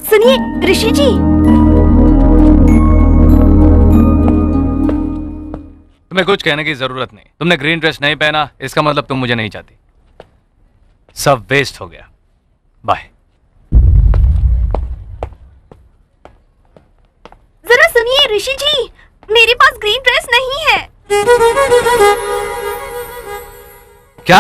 सुनिए ऋषि जी, तुम्हें कुछ कहने की जरूरत नहीं। तुमने ग्रीन ड्रेस नहीं पहना, इसका मतलब तुम मुझे नहीं चाहती। सब वेस्ट हो गया। बाय। जरा सुनिए ऋषि जी, मेरे पास ग्रीन ड्रेस नहीं है। क्या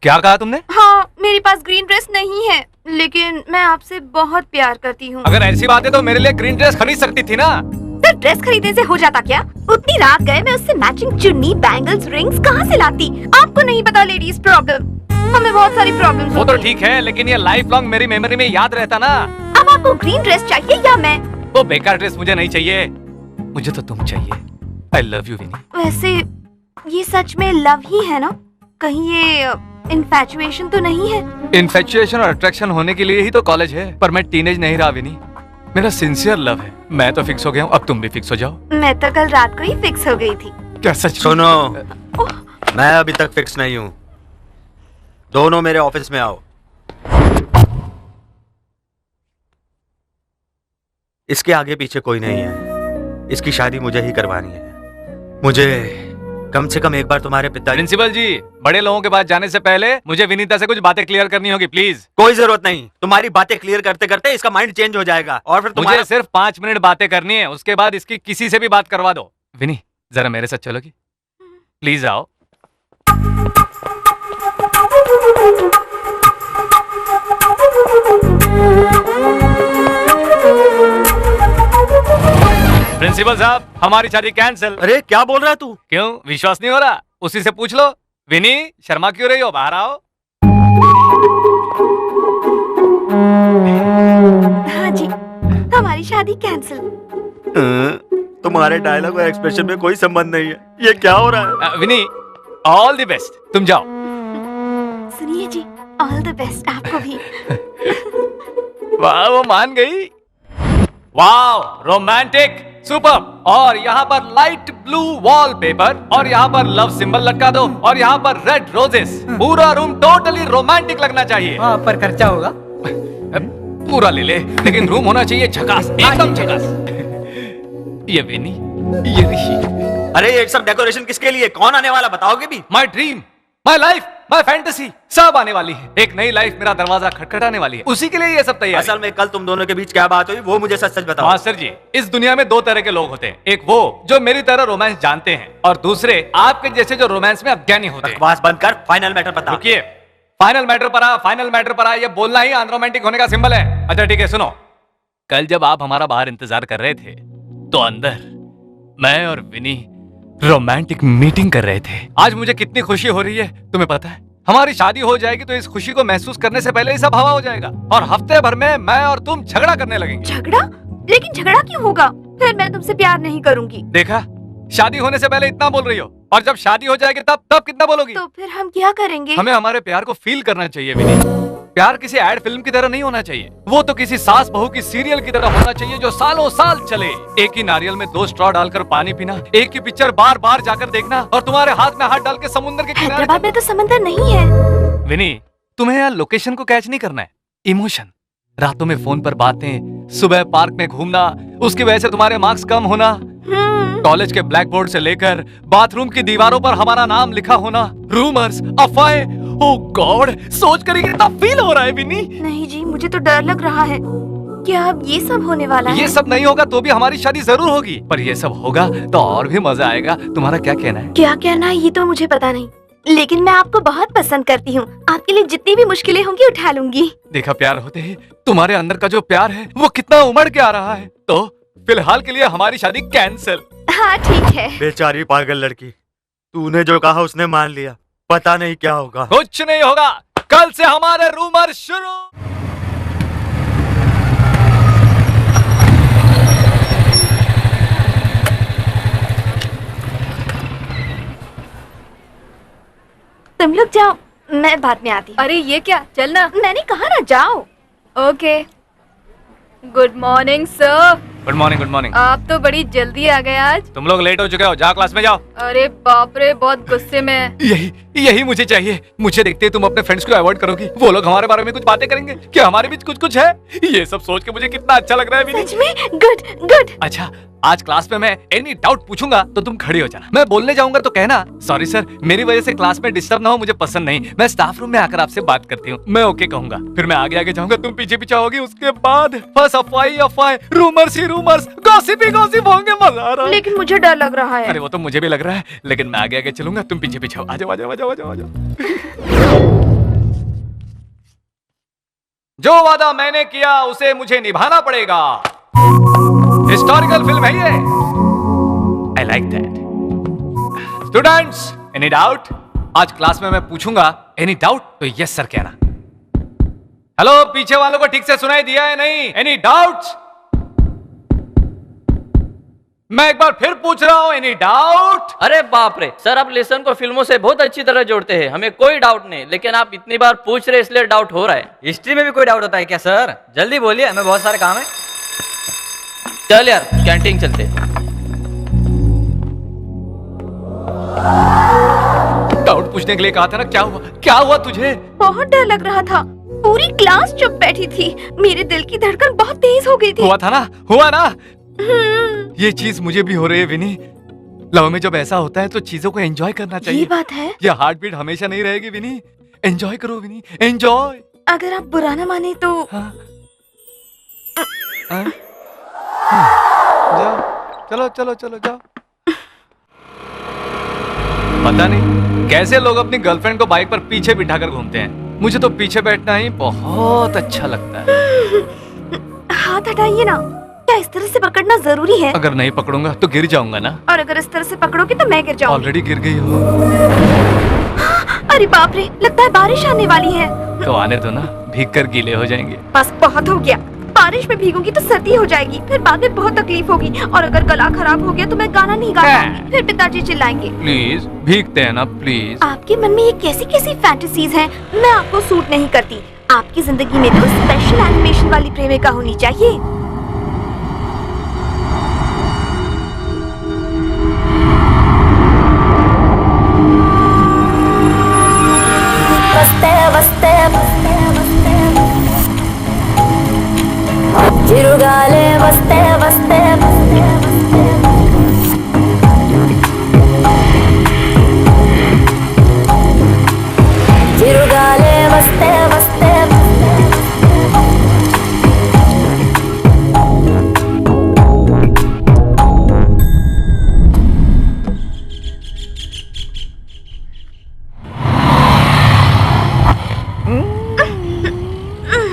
क्या कहा तुमने? हाँ, मेरे पास ग्रीन ड्रेस नहीं है, लेकिन मैं आपसे बहुत प्यार करती हूँ। अगर ऐसी बात है तो मेरे लिए ग्रीन ड्रेस खरीद सकती थी ना। सिर्फ ड्रेस खरीदने से हो जाता क्या? उतनी रात गए मैं उससे मैचिंग चुन्नी, बैंगल्स, रिंग्स कहाँ से लाती? आपको नहीं पता लेडीज प्रॉब्लम, हमें बहुत सारी प्रॉब्लम्स वो तो होती हैं। ठीक है, लेकिन ये लाइफ लॉन्ग मेरी मेमोरी में याद रहता ना। अब आपको ग्रीन ड्रेस चाहिए या मैं? वो बेकार ड्रेस मुझे नहीं चाहिए, मुझे तो तुम चाहिए। आई लव यू विनी। वैसे ये सच में लव ही है ना? कहीं ये इन्फैचुएशन तो नहीं है? इन्फेचुएशन और अट्रैक्शन होने के लिए ही तो कॉलेज है, पर मैं टीनेज नहीं रहा विनी। मेरा सिंसियर लव है। मैं तो फिक्स हो गया हूँ, अब तुम भी फिक्स हो जाओ। मैं तो कल रात को ही फिक्स हो गई थी। क्या सच? सुनो, मैं अभी तक फिक्स नहीं हूँ। दोनों मेरे ऑफिस में आओ। इसके आगे पीछे कोई नहीं है। इसकी शादी मुझे ही करवानी है। मुझे कम से कम एक बार तुम्हारे पिताजी। प्रिंसिपल जी, बड़े लोगों के पास जाने से पहले मुझे विनीता से कुछ बातें क्लियर करनी होगी, प्लीज। कोई जरूरत नहीं, तुम्हारी बातें क्लियर करते करते इसका माइंड चेंज हो जाएगा और फिर मुझे सिर्फ 5 मिनट बातें करनी है, उसके बाद इसकी किसी से भी बात करवा दो। विनी, जरा मेरे साथ चलोगी? प्लीज आओ। प्रिंसिपल साहब, हमारी शादी कैंसिल। अरे क्या बोल रहा है तू? क्यों, विश्वास नहीं हो रहा? उसी से पूछ लो। विनी, शर्मा क्यों रही हो? बाहर आओ। हाँ जी, हमारी शादी कैंसिल। तुम्हारे डायलॉग और एक्सप्रेशन में कोई संबंध नहीं है। ये क्या हो रहा है? विनी, ऑल द बेस्ट, तुम जाओ। सुनिए जी, ऑल द बेस्ट आपको भी। वाह, वो मान गई। वाह, रोमांटिक, सुपर। और यहाँ पर लाइट ब्लू वॉलपेपर, और यहाँ पर लव सिंबल लटका दो, और यहाँ पर रेड रोजेस। पूरा रूम टोटली रोमांटिक लगना चाहिए। हाँ, पर खर्चा होगा। पूरा ले ले, लेकिन रूम होना चाहिए झकास, एकदम झकास। ये विनी, ये ऋषि। अरे ये सब डेकोरेशन किसके लिए? कौन आने वाला बताओगे भी? My dream, my life, my fantasy सब आने वाली है। एक नई लाइफ मेरा दरवाजा खटखटाने वाली है, उसी के लिए ये सब तैयार। असल में कल तुम दोनों के बीच क्या बात हुई वो मुझे सच सच बताओ। मास्टर जी, इस दुनिया में 2 तरह के लोग होते हैं। एक वो जो मेरी तरह रोमांस जानते हैं, और दूसरे आपके जैसे जो रोमांस में अज्ञानी होते हैं। बकवास बंद कर, फाइनल मैटर बता। रुकिए, फाइनल मैटर पर आ, फाइनल मैटर पर आ, ये बोलना ही अनरोमांटिक होने का सिंबल है। अच्छा ठीक है, सुनो। कल जब आप हमारा बाहर इंतजार कर रहे थे, तो अंदर मैं और विनी रोमांटिक मीटिंग कर रहे थे। आज मुझे कितनी खुशी हो रही है, तुम्हें पता है? हमारी शादी हो जाएगी तो इस खुशी को महसूस करने से पहले ही सब हवा हो जाएगा, और हफ्ते भर में मैं और तुम झगड़ा करने लगेंगे। झगड़ा? लेकिन झगड़ा क्यों होगा? फिर मैं तुमसे प्यार नहीं करूंगी। देखा, शादी होने से पहले इतना बोल रही हो, और जब शादी हो जाएगी तब कितना बोलोगी? तो फिर हम क्या करेंगे? हमें हमारे प्यार को फील करना चाहिए विनी। प्यार किसी एड फिल्म की तरह नहीं होना चाहिए, वो तो किसी सास बहू की सीरियल की तरह होना चाहिए जो सालों साल चले। एक ही नारियल में 2 स्ट्रॉ डालकर पानी पीना, एक ही पिक्चर बार बार जाकर देखना, और तुम्हारे हाथ में हाथ डाल के समुद्र के किनारे। हैदराबाद में तो समंदर नहीं है। विनी, तुम्हें यार लोकेशन को कैच नहीं करना है, इमोशन। रातों में फोन पर बातें, सुबह पार्क में घूमना, उसकी वजह से तुम्हारे मार्क्स कम होना, कॉलेज के ब्लैक बोर्ड से लेकर बाथरूम की दीवारों पर हमारा नाम लिखा होना, रूमर्स, अफवाहें। ओह गॉड, सोच कर ही कितना फील हो रहा है विनी। नहीं जी, मुझे तो डर लग रहा है। क्या अब ये सब होने वाला है? ये सब नहीं होगा तो भी हमारी शादी जरूर होगी, पर ये सब होगा तो और भी मजा आएगा। तुम्हारा क्या कहना है? क्या कहना है ये तो मुझे पता नहीं, लेकिन मैं आपको बहुत पसंद करती हूँ। आपके लिए जितनी भी मुश्किलें होंगी उठा लूंगी। देखा, प्यार होते ही तुम्हारे अंदर का जो प्यार है वो कितना उमड़ के आ रहा है। तो फिलहाल के लिए हमारी शादी कैंसिल। हाँ ठीक है। बेचारी पागल लड़की, तूने जो कहा उसने मान लिया, पता नहीं क्या होगा। कुछ नहीं होगा, कल से हमारे रूमर शुरू। तुम लोग जाओ, मैं बाद में आती हूँ। अरे ये क्या, चलना। मैंने कहा ना जाओ। Okay. Good morning sir. Good morning, good morning. आप तो बड़ी जल्दी आ गए आज। तुम लोग लेट हो चुके हो, जाओ क्लास में जाओ। अरे बाप रे, बहुत गुस्से में है। यही मुझे चाहिए। मुझे देखते ही तुम अपने फ्रेंड्स को अवॉइड करोगी। वो लोग हमारे बारे में कुछ बातें करेंगे कि हमारे बीच कुछ कुछ है। ये सब सोच के मुझे कितना अच्छा लग रहा है विनी। सच में गुड गुड। अच्छा, आज क्लास में मैं एनी डाउट पूछूंगा तो तुम खड़ी हो जाना। मैं बोलने जाऊंगा तो कहना सॉरी सर, मेरी वजह से क्लास में डिस्टर्ब ना हो, मुझे पसंद नहीं। मैं स्टाफ रूम में आकर आपसे बात करती हूँ। मैं ओके कहूंगा, फिर मैं आगे आगे जाऊंगा, तुम पीछे पीछे होगी। उसके बाद बस अफवाह, रूमर्स ही रूमर्स, गॉसिप ही गॉसिप होंगे। मजा आ रहा है। लेकिन मुझे डर लग रहा है। अरे वो तो मुझे भी लग रहा है, लेकिन मैं आगे आगे चलूंगा, तुम पीछे पीछे हो। आ जाओ आ जाओ आ जाओ आ जाओ आ जाओ। जो वादा मैंने किया उसे मुझे निभाना पड़ेगा। हिस्टोरिकल फिल्म है ये। I like that. Students, any doubt? आज क्लास में मैं पूछूंगा, एनी डाउट तो यस सर कहना। हेलो, पीछे वालों को ठीक से सुनाई दिया है नहीं? Any doubts? मैं एक बार फिर पूछ रहा हूं, एनी डाउट? अरे बाप रे सर, आप लेसन को फिल्मों से बहुत अच्छी तरह जोड़ते हैं, हमें कोई डाउट नहीं, लेकिन आप इतनी बार पूछ रहे इसलिए डाउट हो रहा है। हिस्ट्री में भी कोई डाउट होता है क्या सर? जल्दी बोलिए, हमें बहुत सारे काम है। चल यार, कैंटीन चलते। डाउट पूछने के लिए कहा था ना। क्या हुआ तुझे? बहुत डर लग रहा था। पूरी क्लास चुप बैठी थी। मेरे दिल की धड़कन बहुत तेज हो गई थी। हुआ ना। ये चीज मुझे भी हो रही है विनी। लव में जब ऐसा होता है तो चीजों को एंजॉय करना चाहिए। ये बात है। ये हार्ट बीट हमेशा नहीं रहेगी विनी। एंजॉय करो विनी, एंजॉय। अगर आप बुरा ना माने तो जाओ, चलो जाओ। पता नहीं कैसे लोग अपनी गर्लफ्रेंड को बाइक पर पीछे बिठाकर घूमते हैं। मुझे तो पीछे बैठना ही बहुत अच्छा लगता है। हाथ हटाइए ना। क्या इस तरह से पकड़ना जरूरी है? अगर नहीं पकड़ूंगा तो गिर जाऊंगा ना। और अगर इस तरह से पकड़ोगे तो मैं गिर जाऊंगी। ऑलरेडी गिर गई हो। अरे बाप रे, लगता है बारिश आने वाली है। तो आने दो ना, भीग कर गीले हो जाएंगे। बस बहुत हो गया। बारिश में भीगूंगी तो सर्दी हो जाएगी, फिर बाद में बहुत तकलीफ होगी। और अगर गला खराब हो गया तो मैं गाना नहीं गा पाऊंगी, फिर पिताजी चिल्लाएंगे। प्लीज भीगते हैं ना प्लीज। आपके मन में ये कैसी कैसी फैंटेसीज हैं? मैं आपको सूट नहीं करती। आपकी जिंदगी में तो स्पेशल एनिमेशन वाली प्रेमिका होनी चाहिए। చిరుగాలే వస్తే వస్తే చిరుగాలే వస్తే వస్తే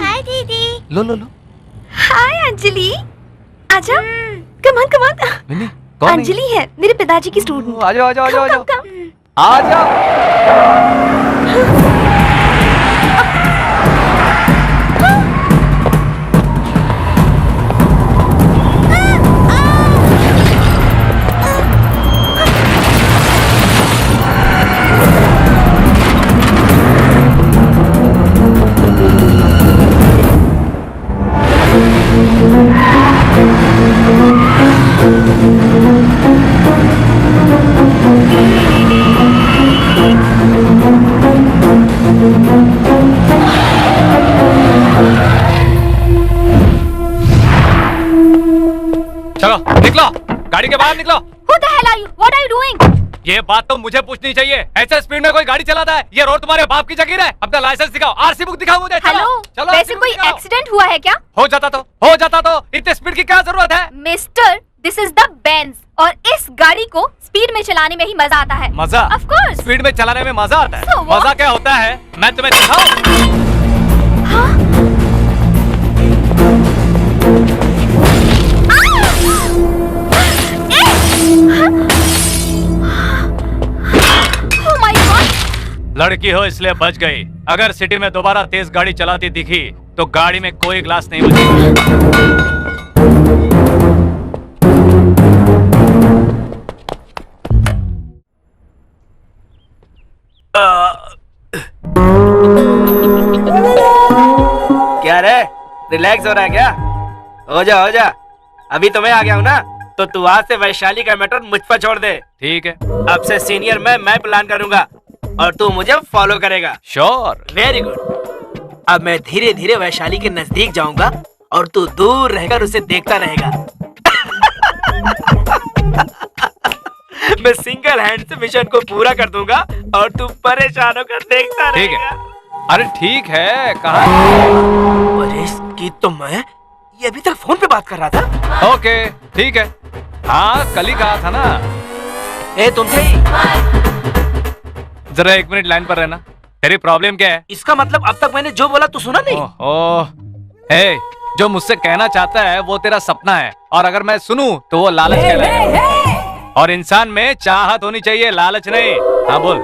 हाय दीदी। लो हाय अंजलि, आजा। Come on. विनी, कौन है? अंजलि है, मेरे पिताजी की स्टूडेंट। आ जाओ Come. आ जाओ। चलो निकलो, गाड़ी के बाहर निकलो। Who the hell are you? What are you doing? ये बात तो मुझे पूछनी चाहिए। ऐसे स्पीड में कोई गाड़ी चलाता है? ये रोड तुम्हारे बाप की जगीर है। अपना लाइसेंस दिखाओ, आरसी बुक दिखाओ मुझे। चलो, हेलो, चलो, वैसे RC बुक कोई दिखाओ। एक्सीडेंट हुआ है क्या? हो जाता तो इतने स्पीड की क्या जरूरत है? Mister, this is the Benz और इस गाड़ी को स्पीड में चलाने में ही मजा आता है। मजा? Of course. स्पीड में चलाने में मजा आता है? So what? मजा क्या होता है मैं तुम्हें दिखाऊं? Oh my God! लड़की हो इसलिए बच गई। अगर सिटी में दोबारा तेज गाड़ी चलाती दिखी तो गाड़ी में कोई ग्लास नहीं बचेगा। क्या रे, रिलैक्स हो रहा है क्या? हो जा। अभी तो मैं आ गया हूँ ना, तो तू आज से वैशाली का मैटर मुझ पर छोड़ दे। ठीक है, अब से सीनियर मैं प्लान करूंगा और तू मुझे फॉलो करेगा। श्योर। Very good. अब मैं धीरे धीरे वैशाली के नजदीक जाऊंगा और तू दूर रहकर उसे देखता रहेगा। मैं सिंगल हैंड से मिशन को पूरा कर दूंगा और तू परेशान होकर देखता ठीक रहेगा। है। अरे ठीक है, कहाँ? अरे इसकी तो मैं ये अभी तक फोन पे बात कर रहा था। ओके ठीक है। हाँ कल ही कहा था ना। ए तुमसे ही। जरा 1 मिनट लाइन पर रहना। तेरी प्रॉब्लम क्या है? इसका मतलब अब तक मैंने जो बोला तू सुना नहीं? ओह, ए, जो मुझसे कहना चाहता है वो तेरा सपना है, और अगर मैं सुनूं तो वो लालच कहलाएगा। और इंसान में चाहत होनी चाहिए, लालच नहीं। हाँ बोल।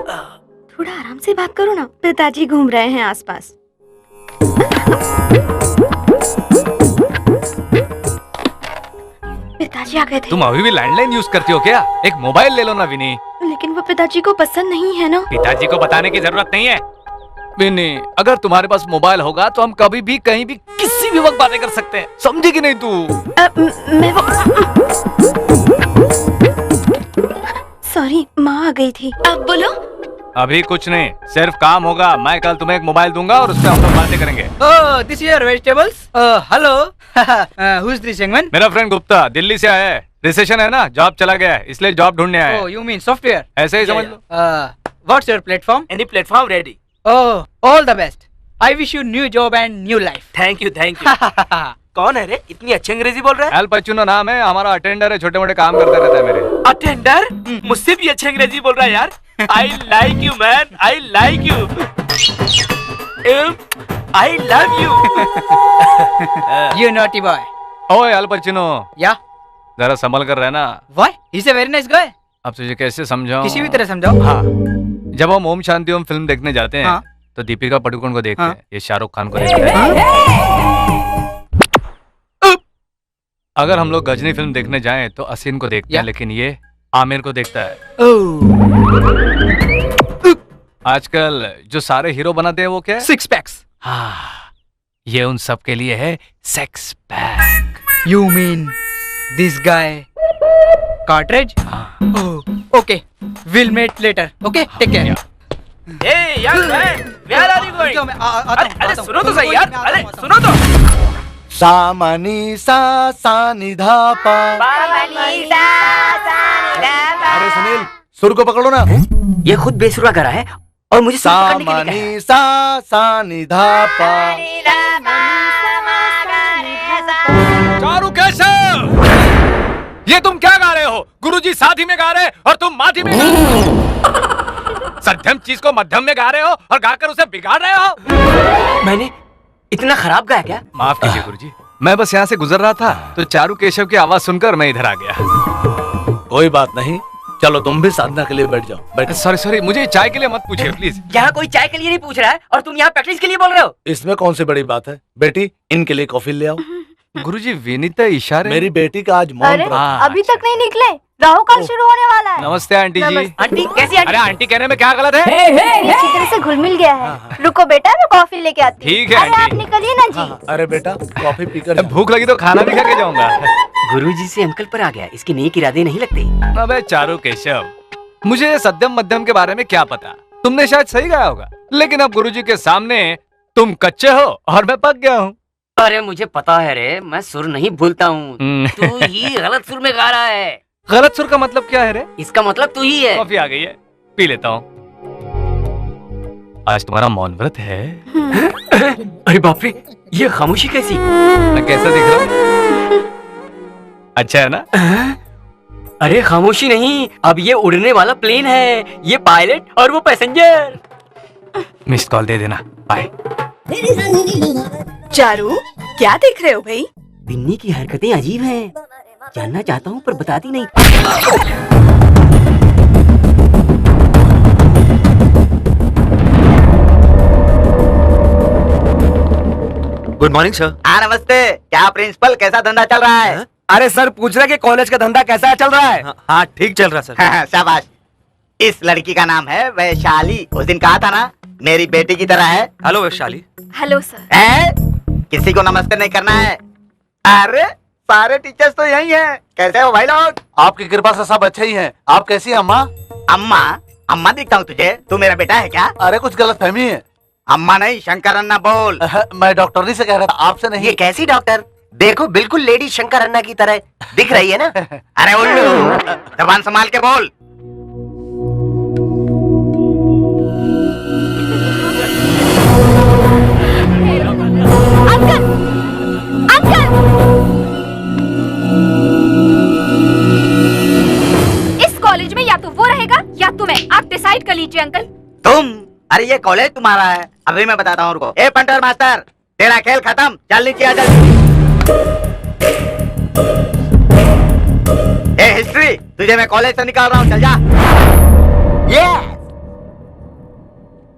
थोड़ा आराम से बात करो ना, पिताजी घूम रहे हैं आसपास। पिताजी आ गए थे। तुम अभी भी लैंडलाइन यूज करती हो क्या? एक मोबाइल ले लो ना विनी। लेकिन वो पिताजी को पसंद नहीं है ना। पिताजी को बताने की जरूरत नहीं है। विनी, अगर तुम्हारे पास मोबाइल होगा तो हम कभी भी कहीं भी किसी भी वक्त बातें कर सकते हैं, समझेगी नहीं तू? मैं वो सॉरी, माँ आ गई थी। अब बोलो। अभी कुछ नहीं, सिर्फ काम होगा। मैं कल तुम्हें एक मोबाइल दूंगा और उस पर हम लोग बातें करेंगे। Oh, this is your vegetables. Hello. Who is this young man? मेरा फ्रेंड गुप्ता दिल्ली से आया है। रिसेशन है ना, जॉब चला गया है, इसलिए जॉब ढूंढने आया Oh, है। you mean software? ऐसे ही समझ लो। What's your platform? Any platform ready. Oh, all the best. I wish you new job and new life. Thank you thank you. कौन है रे? इतनी अच्छी अंग्रेजी बोल रहा है। एल पचुनो नाम है, हमारा अटेंडर है, छोटे मोटे काम करता रहता है मेरे। अटेंडर? मुझसे भी अच्छी अंग्रेजी बोल रहा है यार। I like you man, I like you, I love you. You naughty boy. ओए एल पचुनो, Yeah. जरा संभल कर रहना। Why? He's a very nice guy. अब तुझे कैसे समझाऊं? किसी भी तरह समझाओ। हाँ, जब हम ओम शांति ओम फिल्म देखने जाते हैं हाँ। तो दीपिका पादुकोण को देखते हाँ। हैं, ये शाहरुख खान को देखते हैं। अगर हम लोग गजनी फिल्म देखने जाएं तो असीन को देखते हैं, लेकिन ये आमिर को देखता है। आजकल जो सारे हीरो बनाते हैं वो क्या है? 6 packs. हाँ, ये उन सब के लिए है sex pack. You mean this guy? Cartridge? Oh, okay. We'll meet later. Okay, take care. ए यार man, where are you going? अरे सुनो तो सही यार, अरे सुनो तो। सामनी सा सा पा। अरे सुनील, सुर को पकड़ो ना। ये खुद बेसुरा करा है और मुझे सुर पकड़ने के लिए कहा है। सामनी सा सा पा। चारू केशव, ये तुम क्या गा रहे हो? गुरुजी साथी में गा रहे हैं और तुम माथी में। सध्यम चीज को मध्यम में गा रहे हो और गाकर उसे बिगाड़ रहे हो। मैंने इतना खराब गाया क्या? माफ कीजिए गुरुजी, मैं बस यहाँ से गुजर रहा था तो चारू केशव की आवाज सुनकर मैं इधर आ गया। कोई बात नहीं, चलो तुम भी साधना के लिए बैठ जाओ। बैठ। सॉरी, मुझे चाय के लिए मत पूछिए प्लीज। यहाँ कोई चाय के लिए नहीं पूछ रहा है और तुम यहाँ प्रैक्टिस के लिए बोल रहे हो। इसमें कौन सी बड़ी बात है? बेटी, इनके लिए कॉफी ले आओ। गुरुजी विनीता इशारे। मेरी बेटी का आज मौन व्रत है। अभी तक नहीं निकले, राहु काल शुरू होने वाला है। नमस्ते आंटी जी। आंटी कैसी आंटी? अरे आंटी कहने में क्या गलत है? अच्छी तरह से घुल मिल गया है। रुको बेटा, मैं कॉफी लेके आती हूँ। ठीक है अरे आप आंटी। निकलिए ना जी। अरे बेटा, कॉफी पीकर जाओ। भूख लगी तो खाना भी खा के जाऊंगा। गुरुजी से अंकल पर आ गया, इसके नेक इरादे नहीं लगते। अबे चारू केशव, मुझे सत्यम मध्यम के बारे में क्या पता? तुमने शायद सही गाया होगा, लेकिन अब गुरुजी के सामने तुम कच्चे हो और मैं पक गया हूँ। अरे मुझे पता है रे, मैं सुर नहीं भूलता हूँ। तू ही गलत सुर में गा रहा है। गलत सुर का मतलब क्या है रे? इसका मतलब तू ही है। कॉफी आ गई है, पी लेता हूँ। आज तुम्हारा मौन व्रत है। अरे बाप रे, ये खामोशी कैसी? मैं कैसा दिख रहा हूँ? अच्छा है ना? अरे खामोशी नहीं, अब ये उड़ने वाला प्लेन है। ये पायलट और वो पैसेंजर। मिस्ड कॉल दे देना। बाय। चारू, क्या देख रहे हो भाई? बिन्नी की हरकतें अजीब हैं। जानना चाहता हूँ पर बताती नहीं। Good morning sir. नमस्ते। क्या प्रिंसिपल, कैसा धंधा चल रहा है? अरे सर पूछ रहे कि कॉलेज का धंधा कैसा चल रहा है? हाँ ठीक चल रहा सर। शाबाश। इस लड़की का नाम है वैशाली। उस दिन कहा था ना, मेरी बेटी की तरह है। हेलो वैशाली। Hello sir. किसी को नमस्ते नहीं करना है। अरे सारे टीचर्स तो यही हैं। कैसे हो भाई लोग? आपकी कृपा से सब अच्छे ही हैं। आप कैसी हैं अम्मा? अम्मा? अम्मा दिखता हूँ तुझे? तू मेरा बेटा है क्या? अरे कुछ गलत फहमी है। अम्मा नहीं, शंकर अन्ना बोल। मैं डॉक्टरनी से कह रहा था, आपसे नहीं। ये कैसी डॉक्टर? देखो बिल्कुल लेडी शंकर अन्ना की तरह दिख रही है ना। अरे उल्लू, जबान संभाल के बोल। अंकल अंकल, इस कॉलेज में या तो वो रहेगा या तो मैं। आप डिसाइड कर लीजिए अंकल। तुम? अरे ये कॉलेज तुम्हारा है, अभी मैं बताता हूँ उनको। ए पंटर मास्टर, तेरा खेल खत्म, चल नीचे आ जल्दी। ए हिस्ट्री, तुझे मैं कॉलेज से निकाल रहा हूँ, चल जा। यस।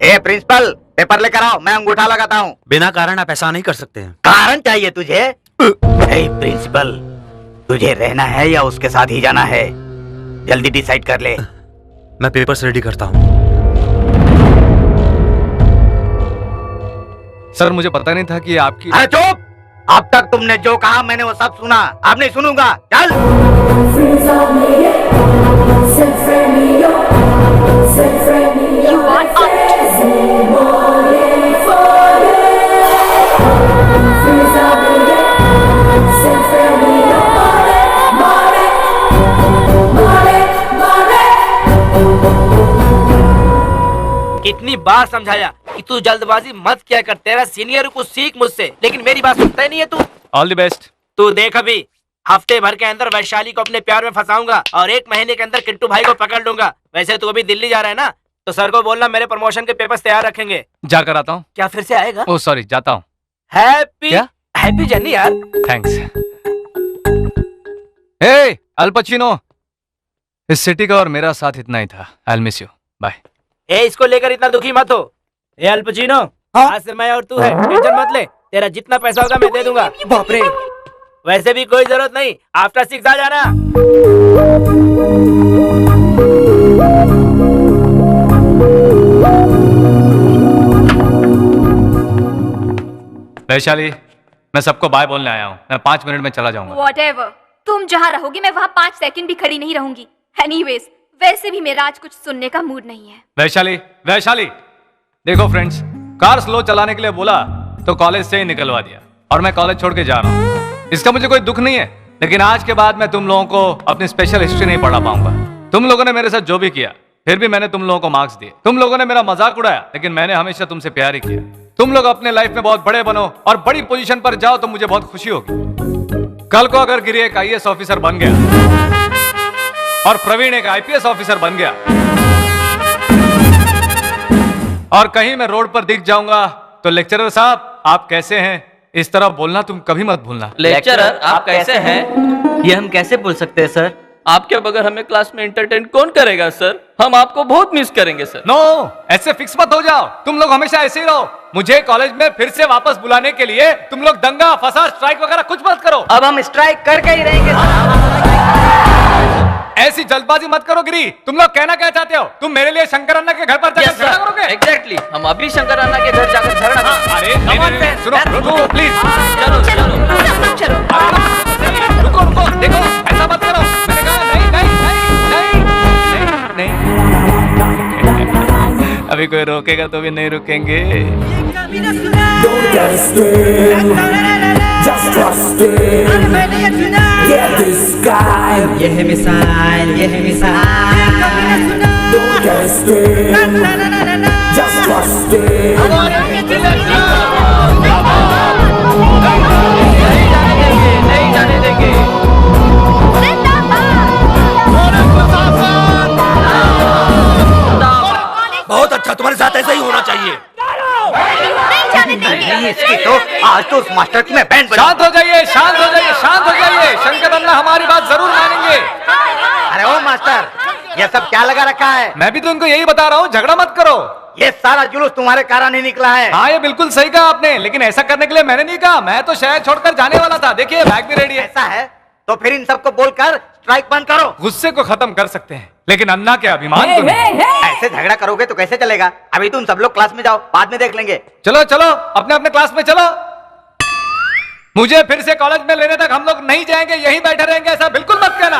ए प्रिंसिपल, पेपर लेकर आओ, मैं अंगूठा लगाता हूँ। बिना कारण आप ऐसा नहीं कर सकते हैं। कारण चाहिए तुझे? ए प्रिंसिपल, तुझे रहना है या उसके साथ ही जाना है? जल्दी डिसाइड कर ले। मैं पेपर्स रेडी करता हूँ। सर मुझे पता नहीं था कि आपकी। अरे चुप! अब तक तुमने जो कहा मैंने वो सब सुना, अब नहीं सुनूंगा। चल। You are out. कितनी बार समझाया कि तू जल्दबाजी मत किया कर, तेरा सीनियर कुछ सीख मुझसे, लेकिन मेरी बात सुनता ही नहीं है तू। All the best. तू देख, अभी हफ्ते भर के अंदर वैशाली को अपने प्यार में फंसाऊंगा और 1 महीने के अंदर किट्टू भाई को पकड़ लूंगा। वैसे तू अभी दिल्ली जा रहा है ना, तो सर को बोलना मेरे प्रमोशन के पेपर्स तैयार रखेंगे। जाकर आता हूँ। क्या फिर से आएगा? ओह सॉरी, जाता हूँ। हैप्पी जर्नी यार। थैंक्स। हे अल पचिनो, इस सिटी का और मेरा साथ इतना ही था। I will miss you, bye. ए इसको लेकर इतना दुखी मत हो। ए अल पचिनो, आज से मैं और तू है, टेंशन मत ले, तेरा जितना पैसा होगा मैं दे दूंगा। बाप रे। वैसे भी कोई जरूरत नहीं, आफ्टर 6 आ जाना। वैशाली, मैं सबको बाय बोलने आया हूँ। मैं 5 मिनट में चला जाऊंगा। Whatever. तुम जहाँ रहोगी मैं वहाँ 5 सेकंड भी खड़ी नहीं रहूंगी। Anyways, वैसे भी मेरा आज कुछ सुनने का मूड नहीं है। वैशाली, वैशाली, देखो फ्रेंड्स, कार स्लो चलाने के लिए बोला तो कॉलेज से ही निकलवा दिया और मैं कॉलेज छोड़ के जा रहा हूँ। इसका मुझे कोई दुख नहीं है, लेकिन आज के बाद मैं तुम लोगों को अपनी स्पेशल हिस्ट्री नहीं पढ़ा पाऊंगा। तुम लोगों ने मेरे साथ जो भी किया, फिर भी मैंने तुम लोगों को मार्क्स दिए। तुम लोगों ने मेरा मजाक उड़ाया, लेकिन मैंने हमेशा तुमसे प्यार ही किया। तुम लोग अपने लाइफ में बहुत बड़े बनो और बड़ी पोजीशन पर जाओ तो मुझे बहुत खुशी होगी। कल को अगर गिरी एक IAS ऑफिसर बन गया और प्रवीण एक IPS ऑफिसर बन गया और कहीं मैं रोड पर दिख जाऊंगा तो लेक्चरर साहब आप कैसे हैं, इस तरह बोलना तुम कभी मत भूलना। लेक्चरर आप कैसे हैं? ये हम कैसे बोल सकते हैं सर? आपके बगैर हमें क्लास में एंटरटेन कौन करेगा सर? हम आपको बहुत मिस करेंगे सर। नो, ऐसे फिक्स मत हो जाओ। तुम लोग हमेशा ऐसे ही रहो। मुझे कॉलेज में फिर से वापस बुलाने के लिए तुम लोग दंगा फसाद स्ट्राइक वगैरह कुछ मत करो। अब हम स्ट्राइक करके ही रहेंगे सर। ऐसी जल्दबाजी मत करो गिरी। तुम लोग कहना क्या चाहते हो? तुम मेरे लिए शंकर अन्ना के घर पर जाकर झगड़ा करोगे? एग्जैक्टली, हम अभी शंकर अन्ना के घर जाकर झगड़ा करेंगे। अरे नहीं, सुनो, रुको प्लीज। चलो चलो रुको रुको, देखो ऐसा मत करो। मैंने कहा नहीं नहीं नहीं नहीं नहीं। अभी कोई रोकेगा तो भी नहीं रुकेंगे। ये है मिसाइल, ये है मिसाइल। नहीं जाने देंगे। बहुत अच्छा, तुम्हारे साथ ऐसा ही होना चाहिए। नहीं जाने देंगे। इसकी तो आज तो उस मास्टर की मैं बैंड बजा। शांत हो जाइए, शांत हो जाइए, शांत हो जाइए। शंकर अन्ना हमारी बात जरूर मानेंगे। अरे ओ मास्टर, ये सब क्या लगा रखा है? मैं भी तो उनको यही बता रहा हूँ, झगड़ा मत करो। ये सारा जुलूस तुम्हारे कारण ही निकला है। हाँ ये बिल्कुल सही कहा आपने, लेकिन ऐसा करने के लिए मैंने नहीं कहा। मैं तो शहर छोड़कर जाने वाला था। देखिए बैग भी रेडी है। ऐसा है तो फिर इन सबको बोलकर स्ट्राइक बंद करो। गुस्से को खत्म कर सकते हैं, लेकिन अन्ना के अभिमान को नहीं। ऐसे झगड़ा करोगे तो कैसे चलेगा? अभी तुम सब लोग क्लास में जाओ, बाद में देख लेंगे। चलो चलो, अपने अपने क्लास में चलो। मुझे फिर से कॉलेज में लेने तक हम लोग नहीं जाएंगे, यहीं बैठे रहेंगे, ऐसा बिल्कुल मत कहना।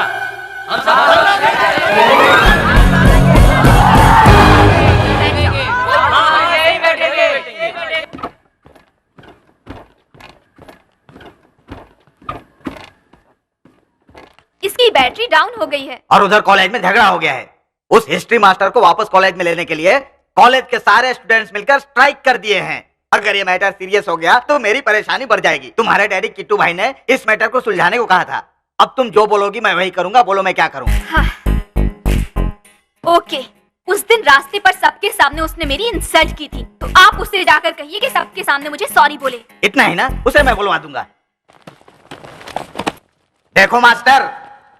इसकी बैटरी डाउन हो गई है। और उधर कॉलेज में झगड़ा हो गया है। उस हिस्ट्री मास्टर को वापस कॉलेज में लेने के लिए कॉलेज के सारे स्टूडेंट्स मिलकर स्ट्राइक कर दिए हैं। अगर ये मैटर सीरियस हो गया तो मेरी परेशानी बढ़ जाएगी। तुम्हारे डैडी किट्टू भाई ने इस मैटर को सुलझाने को कहा था। अब तुम जो बोलोगी मैं वही करूंगा। बोलो मैं क्या करूं? हाँ। ओके, उस दिन रास्ते पर सबके सामने उसने मेरी इंसल्ट की थी, तो आप उसे जाकर कहिए कि सबके सामने मुझे सॉरी बोले। इतना ही ना, उसे मैं बुलवा दूंगा। देखो मास्टर,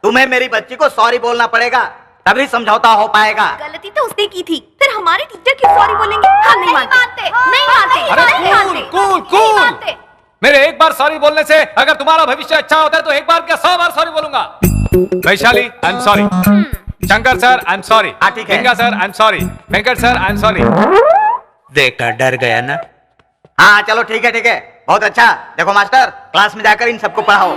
तुम्हें मेरी बच्ची को सॉरी बोलना पड़ेगा, तभी समझौता हो पाएगा। गलती तो उसने की थी, फिर हमारे टीचर क्यों सॉरी बोलेंगे? हम नहीं मानते, नहीं मानते, अरे नहीं मानते, कूल नहीं कूल मानते। मेरे एक बार सॉरी बोलने से अगर तुम्हारा भविष्य अच्छा होता है तो एक बार क्या 100 बार सॉरी बोलूंगा। Vaishali I am sorry, Shankar sir I am sorry, ठीक है। Ganga sir I am sorry, Venkat sir I am sorry. देखा, डर गया ना। हाँ चलो ठीक है, ठीक है, बहुत अच्छा। देखो मास्टर, क्लास में जाकर इन सबको पढ़ाओ।